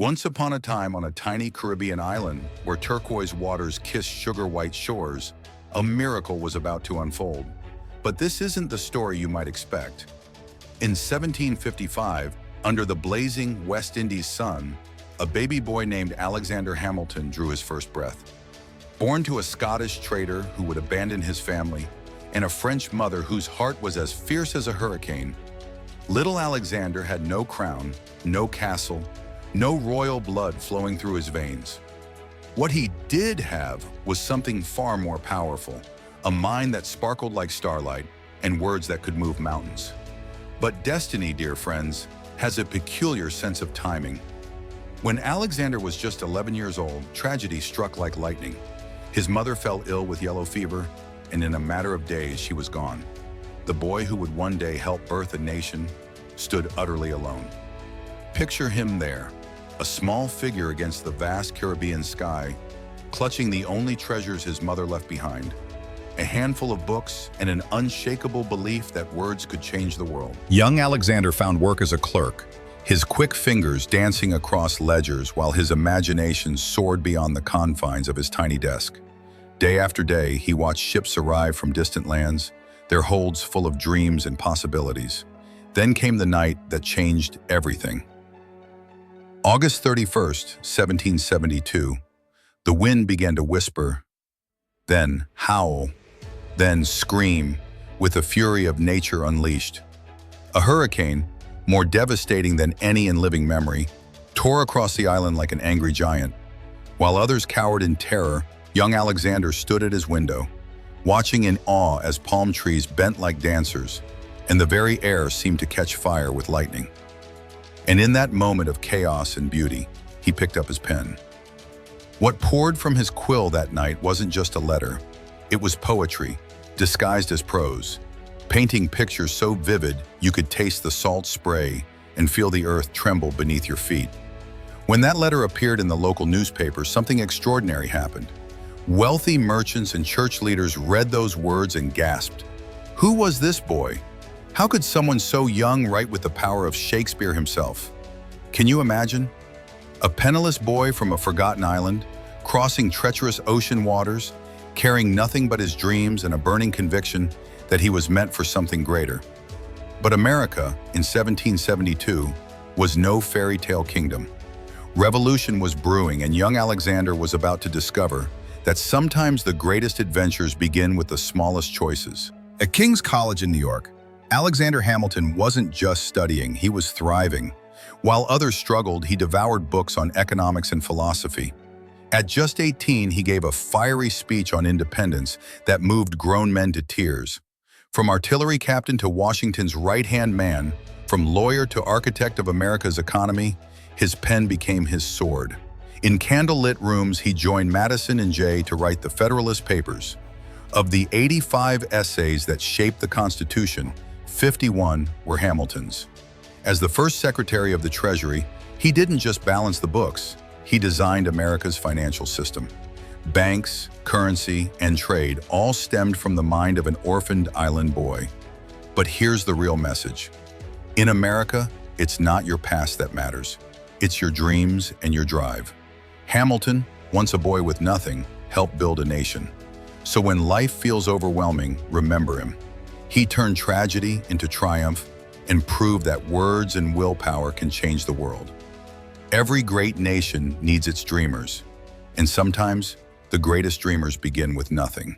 Once upon a time on a tiny Caribbean island where turquoise waters kissed sugar-white shores, a miracle was about to unfold. But this isn't the story you might expect. In 1755, under the blazing West Indies sun, a baby boy named Alexander Hamilton drew his first breath. Born to a Scottish trader who would abandon his family and a French mother whose heart was as fierce as a hurricane, little Alexander had no crown, no castle, no royal blood flowing through his veins. What he did have was something far more powerful, a mind that sparkled like starlight and words that could move mountains. But destiny, dear friends, has a peculiar sense of timing. When Alexander was just 11 years old, tragedy struck like lightning. His mother fell ill with yellow fever, and in a matter of days she was gone. The boy who would one day help birth a nation stood utterly alone. Picture him there, a small figure against the vast Caribbean sky, clutching the only treasures his mother left behind, a handful of books and an unshakable belief that words could change the world. Young Alexander found work as a clerk, his quick fingers dancing across ledgers while his imagination soared beyond the confines of his tiny desk. Day after day, he watched ships arrive from distant lands, their holds full of dreams and possibilities. Then came the night that changed everything. August 31st, 1772, the wind began to whisper, then howl, then scream with the fury of nature unleashed. A hurricane, more devastating than any in living memory, tore across the island like an angry giant. While others cowered in terror, young Alexander stood at his window, watching in awe as palm trees bent like dancers, and the very air seemed to catch fire with lightning. And in that moment of chaos and beauty, he picked up his pen. What poured from his quill that night wasn't just a letter. It was poetry, disguised as prose, painting pictures so vivid you could taste the salt spray and feel the earth tremble beneath your feet. When that letter appeared in the local newspaper, something extraordinary happened. Wealthy merchants and church leaders read those words and gasped. Who was this boy? How could someone so young write with the power of Shakespeare himself? Can you imagine? A penniless boy from a forgotten island, crossing treacherous ocean waters, carrying nothing but his dreams and a burning conviction that he was meant for something greater. But America, in 1772, was no fairy tale kingdom. Revolution was brewing, and young Alexander was about to discover that sometimes the greatest adventures begin with the smallest choices. At King's College in New York, Alexander Hamilton wasn't just studying, he was thriving. While others struggled, he devoured books on economics and philosophy. At just 18, he gave a fiery speech on independence that moved grown men to tears. From artillery captain to Washington's right-hand man, from lawyer to architect of America's economy, his pen became his sword. In candlelit rooms, he joined Madison and Jay to write the Federalist Papers. Of the 85 essays that shaped the Constitution, 51 were Hamilton's. As the first Secretary of the Treasury, he didn't just balance the books, he designed America's financial system. Banks, currency, and trade all stemmed from the mind of an orphaned island boy. But here's the real message. In America, it's not your past that matters. It's your dreams and your drive. Hamilton, once a boy with nothing, helped build a nation. So when life feels overwhelming, remember him. He turned tragedy into triumph and proved that words and willpower can change the world. Every great nation needs its dreamers, and sometimes the greatest dreamers begin with nothing.